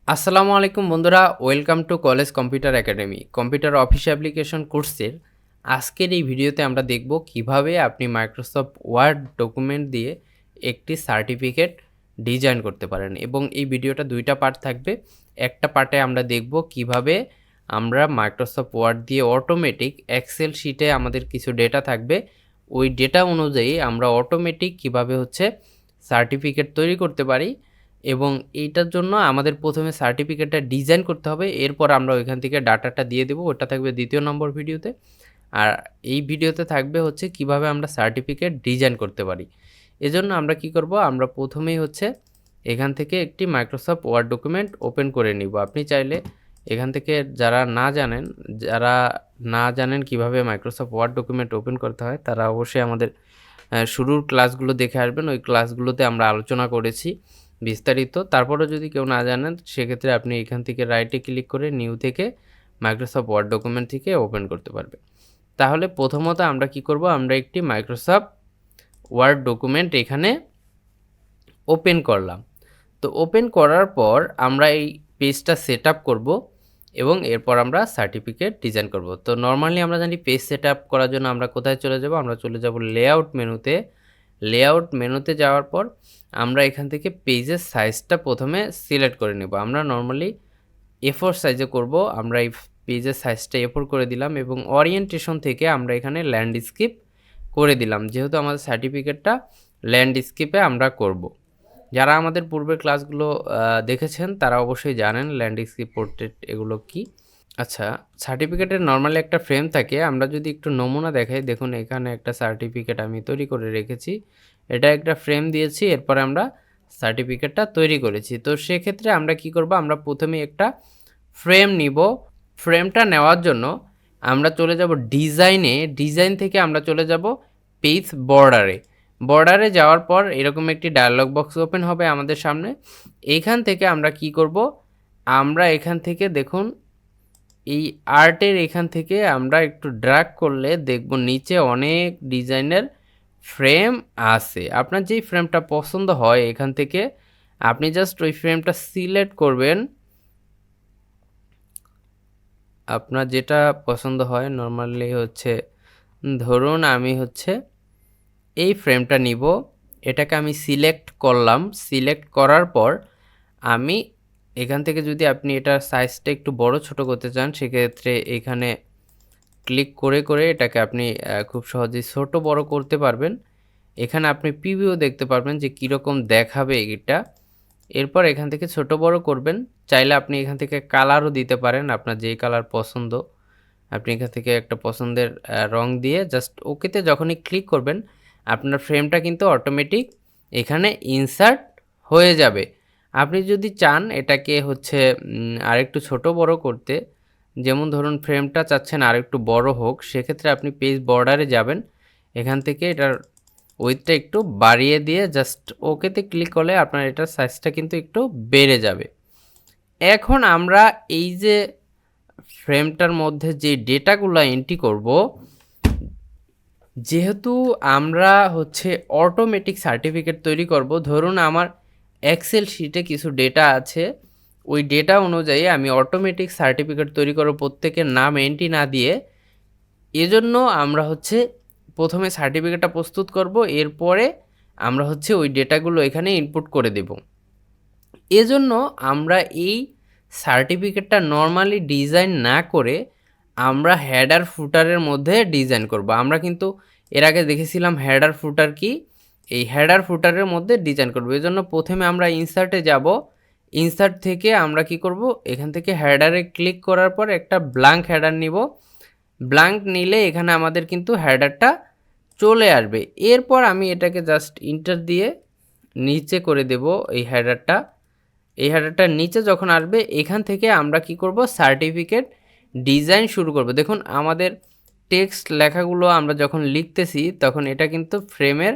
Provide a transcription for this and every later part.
আসসালামু আলাইকুম বন্ধুরা, welcome to college computer academy. Computer office application কোর্সের আজকের এই ভিডিওতে আমরা দেখব কিভাবে আপনি মাইক্রোসফট ওয়ার্ড ডকুমেন্ট দিয়ে একটি সার্টিফিকেট ডিজাইন করতে পারেন। এবং এই ভিডিওটা দুইটা পার্ট থাকবে। একটা পার্টে আমরা দেখব কিভাবে আমরা মাইক্রোসফট ওয়ার্ড দিয়ে অটোমেটিক এক্সেল শিটে আমাদের কিছু ডেটা থাকবে, ওই ডেটা অনুযায়ী আমরা অটোমেটিক কিভাবে সার্টিফিকেট তৈরি করতে পারি। এবং এইটার জন্য আমাদের প্রথমে সার্টিফিকেটটা ডিজাইন করতে হবে, এরপর আমরা ওইখান থেকে ডাটাটা দিয়ে দেবো। ওটা থাকবে দ্বিতীয় নম্বর ভিডিওতে। আর এই ভিডিওতে থাকবে কিভাবে আমরা সার্টিফিকেট ডিজাইন করতে পারি। এজন্য আমরা কি করব, আমরা প্রথমেই এখান থেকে একটি মাইক্রোসফট ওয়ার্ড ডকুমেন্ট ওপেন করে নিব। আপনি চাইলে এখান থেকে যারা না জানেন কিভাবে মাইক্রোসফট ওয়ার্ড ডকুমেন্ট ওপেন করতে হয়, তারা অবশ্যই আমাদের শুরুর ক্লাসগুলো দেখে আসবেন। ওই ক্লাসগুলোতে আমরা আলোচনা করেছি বিস্তারিত। তারপরেও যদি কেউ না জানেন, সেক্ষেত্রে আপনি এখান থেকে রাইটে ক্লিক করে নিউ থেকে মাইক্রোসফট ওয়ার্ড ডকুমেন্ট থেকে ওপেন করতে পারবেন। তাহলে প্রথমত আমরা কি করব, আমরা একটি মাইক্রোসফট ওয়ার্ড ডকুমেন্ট এখানে ওপেন করলাম। তো ওপেন করার পর আমরা এই পেজটা সেট আপ করবো এবং এরপর আমরা সার্টিফিকেট ডিজাইন করব। তো নর্মালি আমরা জানি পেজ সেট আপ করার জন্য আমরা কোথায় চলে যাব, আমরা চলে যাব লেআউট মেনুতে। লেআউট মেনুতে যাওয়ার পর আমরা এখান থেকে পেজের সাইজটা প্রথমে সিলেক্ট করে নেব। আমরা নর্মালি A4 সাইজে করব। আমরা এই পেজের সাইজটা A4 করে দিলাম এবং ওরিয়েন্টেশন থেকে আমরা এখানে ল্যান্ডস্কেপ করে দিলাম, যেহেতু আমাদের সার্টিফিকেটটা ল্যান্ডস্কেপে আমরা করব। যারা আমাদের পূর্বের ক্লাসগুলো দেখেছেন তারা অবশ্যই জানেন ল্যান্ডস্কেপ পোর্ট্রেট এগুলো কি। আচ্ছা, সার্টিফিকেটের নর্মালি একটা ফ্রেম থাকে। আমরা যদি একটু নমুনা দেখাই, দেখুন এখানে একটা সার্টিফিকেট আমি তৈরি করে রেখেছি। এটা একটা ফ্রেম দিয়েছি, এরপরে আমরা সার্টিফিকেটটা তৈরি করেছি। তো সেক্ষেত্রে আমরা কি করব, আমরা প্রথমে একটা ফ্রেম নিব। ফ্রেমটা নেওয়ার জন্য আমরা চলে যাব ডিজাইনে। ডিজাইন থেকে আমরা চলে যাব পেজ বর্ডারে। বর্ডারে যাওয়ার পর এরকম একটি ডায়লগ বক্স ওপেন হবে আমাদের সামনে। এইখান থেকে আমরা কি করব, আমরা এখান থেকে দেখুন এই আর্টের এখান থেকে আমরা একটু ড্র্যাগ করলে দেখব নিচে অনেক ডিজাইনের ফ্রেম আছে। আপনার যেই ফ্রেমটা পছন্দ হয় এখান থেকে আপনি জাস্ট ওই ফ্রেমটা সিলেক্ট করবেন। আপনার যেটা পছন্দ হয় নর্মালি ধরুন আমি এই ফ্রেমটা নিব। এটাকে আমি সিলেক্ট করলাম। সিলেক্ট করার পর আমি এখান থেকে যদি আপনি এটার সাইজটা একটু বড় ছোট করতে চান, সেক্ষেত্রে এখানে ক্লিক করে করে এটাকে আপনি খুব সহজেই ছোট বড় করতে পারবেন। এখানে আপনি প্রিভিউ দেখতে পারবেন যে কীরকম দেখাবে এটা। এরপর এখান থেকে ছোট বড় করবেন। চাইলে আপনি এখান থেকে কালারও দিতে পারেন, আপনার যেই কালার পছন্দ আপনি এখান থেকে একটা পছন্দের রং দিয়ে জাস্ট ওকেতে যখনই ক্লিক করবেন, আপনার ফ্রেমটা কিন্তু অটোমেটিক এখানে ইনসার্ট হয়ে যাবে। আপনি যদি চান এটাকে আরেকটু ছোট বড় করতে, যেমন ধরুন ফ্রেমটা চাচ্ছেন আরেকটু বড় হোক, সেক্ষেত্রে আপনি পেজ বর্ডারে যাবেন। এখান থেকে এটার উইথটা একটু বাড়িয়ে দিয়ে জাস্ট ওকেতে ক্লিক করলে আপনার এটার সাইজটা কিন্তু একটু বেড়ে যাবে। এখন আমরা এই যে ফ্রেমটার মধ্যে যে ডেটাগুলো এন্ট্রি করব, যেহেতু আমরা অটোমেটিক সার্টিফিকেট তৈরি করব, ধরুন আমার এক্সেল শিটে কিছু ডেটা আছে, ওই ডেটা অনুযায়ী আমি অটোমেটিক সার্টিফিকেট তৈরি করব প্রত্যেকের নাম এন্ট্রি না দিয়ে। এজন্য আমরা প্রথমে সার্টিফিকেটটা প্রস্তুত করব, এরপরে আমরা ওই ডেটাগুলো এখানে ইনপুট করে দেব। এজন্য আমরা এই সার্টিফিকেটটা নর্মালি ডিজাইন না করে আমরা হেডার ফুটারের মধ্যে ডিজাইন করব। আমরা কিন্তু এর আগে দেখেছিলাম হেডার ফুটার কি, এই হেডার ফুটারের মধ্যে ডিজাইন করব। এজন্য প্রথমে আমরা ইনসার্টে যাব। ইনসার্ট থেকে আমরা কি করব, এখান থেকে হেডারে ক্লিক করার পর একটা ব্ল্যাঙ্ক হেডার নিব। ব্ল্যাঙ্ক নিলে এখানে আমাদের কিন্তু হেডারটা চলে আসবে। এরপর আমি এটাকে জাস্ট ইন্টার দিয়ে নিচে করে দেব এই হেডারটা। এই হেডারটার নিচে যখন আসবে, এখান থেকে আমরা কি করব, সার্টিফিকেট ডিজাইন শুরু করব। দেখুন আমাদের টেক্সট লেখাগুলো আমরা যখন লিখতেছি তখন এটা কিন্তু ফ্রেমের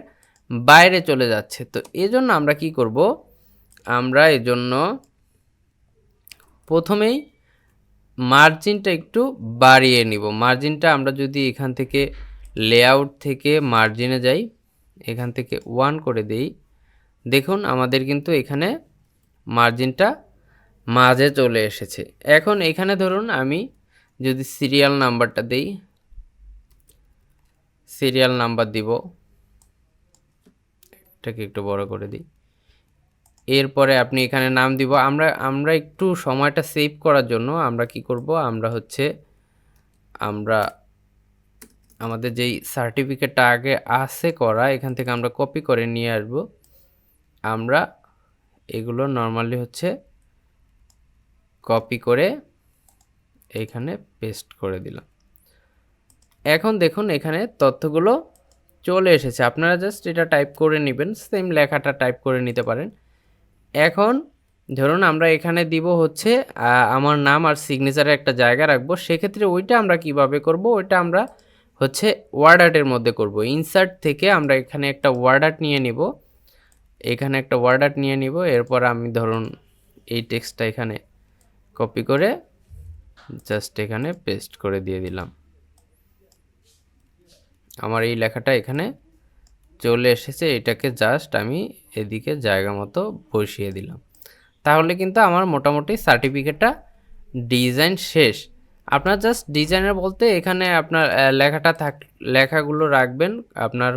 বাইরে চলে যাচ্ছে। তো এজন্য আমরা কি করব, আমরা এজন্য প্রথমেই মার্জিনটা একটু বাড়িয়ে নিব। মার্জিনটা আমরা যদি এখান থেকে লেআউট থেকে মার্জিনে যাই, এখান থেকে 1 করে দেই, দেখুন আমাদের কিন্তু এখানে মার্জিনটা মাঝে চলে এসেছে। এখন এখানে ধরুন আমি যদি সিরিয়াল নাম্বারটা দেই, সিরিয়াল নাম্বার দিব, এটাকে একটু বড় করে দিই। এরপরে আপনি এখানে নাম দিব। আমরা একটু সময়টা সেভ করার জন্য আমরা কি করব, আমরা আমাদের যেই সার্টিফিকেটটা আগে আছে করা, এখান থেকে আমরা কপি করে নিয়ে আসব। আমরা এগুলো নরমালি কপি করে এইখানে পেস্ট করে দিলাম। এখন দেখুন এখানে তথ্যগুলো চলে এসেছে। আপনারা জাস্ট এটা টাইপ করে নেবেন, সেম লেখাটা টাইপ করে নিতে পারেন। এখন ধরুন আমরা এখানে দিব আমার নাম আর সিগনেচারে একটা জায়গা রাখবো। সেক্ষেত্রে ওইটা আমরা কিভাবে করব, ওইটা আমরা ওয়ার্ড আর্টের মধ্যে করব। ইনসার্ট থেকে আমরা এখানে একটা ওয়ার্ড আর্ট নিয়ে নিব, এরপর আমি ধরুন এই টেক্সটটা এখানে কপি করে জাস্ট এখানে পেস্ট করে দিয়ে দিলাম। আমার এই লেখাটা এখানে চলে এসেছে, এটাকে জাস্ট আমি এদিকে জায়গা মতো বসিয়ে দিলাম। তাহলে কিন্তু আমার মোটামুটি সার্টিফিকেটটা ডিজাইন শেষ। আপনার জাস্ট ডিজাইনার বলতে এখানে আপনার লেখাগুলো রাখবেন। আপনার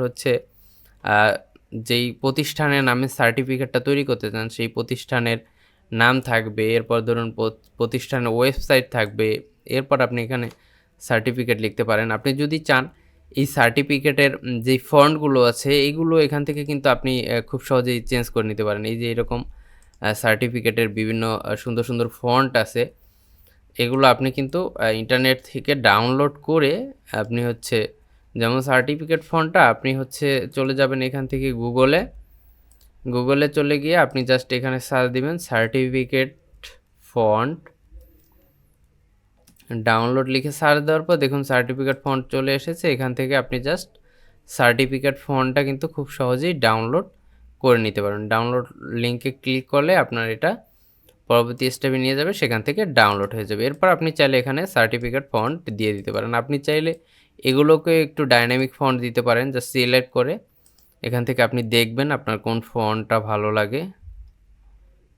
যেই প্রতিষ্ঠানের নামে সার্টিফিকেটটা তৈরি করতে চান সেই প্রতিষ্ঠানের নাম থাকবে, এরপর ধরুন প্রতিষ্ঠানের ওয়েবসাইট থাকবে, এরপর আপনি এখানে সার্টিফিকেট লিখতে পারেন। আপনি যদি চান এই সার্টিফিকেটের যেই ফন্টগুলো আছে এইগুলো এখান থেকে কিন্তু আপনি খুব সহজেই চেঞ্জ করে নিতে পারেন। এই যে এরকম সার্টিফিকেটের বিভিন্ন সুন্দর সুন্দর ফন্ট আছে, এগুলো আপনি কিন্তু ইন্টারনেট থেকে ডাউনলোড করে আপনি যেমন সার্টিফিকেট ফন্টটা আপনি চলে যাবেন এখান থেকে গুগলে চলে গিয়ে আপনি জাস্ট এখানে সার্চ দিবেন সার্টিফিকেট ফন্ট ডাউনলোড লিখে সার্চ দেওয়ার পর দেখুন সার্টিফিকেট ফন্ট চলে এসেছে। এখান থেকে আপনি জাস্ট সার্টিফিকেট ফন্টটা কিন্তু খুব সহজেই ডাউনলোড করে নিতে পারেন। ডাউনলোড লিঙ্কে ক্লিক করলে আপনার এটা পরবর্তী স্টেপে নিয়ে যাবে, সেখান থেকে ডাউনলোড হয়ে যাবে। এরপর আপনি চাইলে এখানে সার্টিফিকেট ফন্ট দিয়ে দিতে পারেন। আপনি চাইলে এগুলোকে একটু ডাইনামিক ফন্ট দিতে পারেন, জাস্ট সিলেক্ট করে এখান থেকে আপনি দেখবেন আপনার কোন ফন্টটা ভালো লাগে।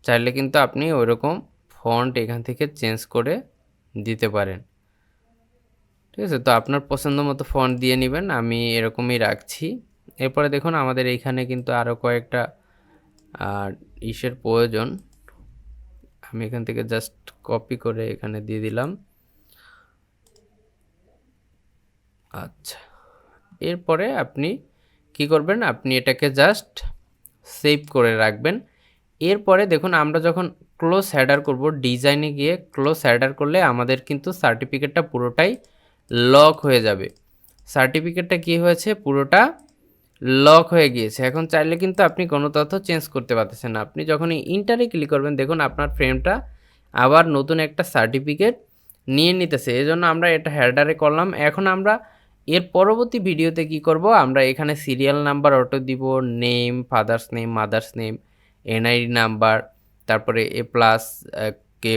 চাইলে কিন্তু আপনি ওইরকম ফন্ট এখান থেকে চেঞ্জ করে দিতে পারেন। ঠিক আছে, তো আপনার পছন্দ মতো ফন্ট দিয়ে নেবেন। আমি এরকমই রাখছি। এরপরে দেখুন আমাদের এইখানে কিন্তু আরও কয়েকটা ইসের প্রয়োজন। আমি এখান থেকে জাস্ট কপি করে এখানে দিয়ে দিলাম। আচ্ছা, এরপরে আপনি কি করবেন, আপনি এটাকে জাস্ট সেভ করে রাখবেন। এরপরে দেখুন আমরা যখন ক্লোজ হেডার করব, ডিজাইনে গিয়ে ক্লোজ হেডার করলে আমাদের কিন্তু সার্টিফিকেটটা পুরোটাই লক হয়ে যাবে। সার্টিফিকেটটা কি হয়েছে, পুরোটা লক হয়ে গিয়েছে। এখন চাইলে কিন্তু আপনি কোনো তথ্য চেঞ্জ করতে পারতেছেন না। আপনি যখনই ইন্টারে ক্লিক করবেন দেখুন আপনার ফ্রেমটা আবার নতুন একটা সার্টিফিকেট নিয়ে নিতেছে। এজন্য আমরা এটা হেডারে করলাম। এখন আমরা এর পরবর্তী ভিডিওতে কি করব, আমরা এখানে সিরিয়াল নাম্বার অটো দিব, name, father's name, mother's name, NID number, তারপরে A+ কে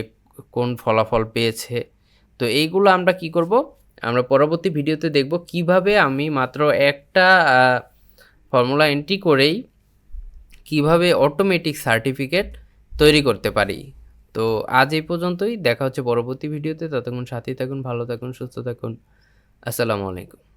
কোন ফলাফল পেয়েছে। তো এইগুলো আমরা কি করব, আমরা পরবর্তী ভিডিওতে দেখব কিভাবে আমি মাত্র একটা ফর্মুলা এন্ট্রি করেই কিভাবে অটোমেটিক সার্টিফিকেট তৈরি করতে পারি। তো আজ এই পর্যন্তই, দেখা হচ্ছে পরবর্তী ভিডিওতে। ততক্ষণ সাথেই থাকুন, ভালো থাকুন, সুস্থ থাকুন। আসসালামু আলাইকুম।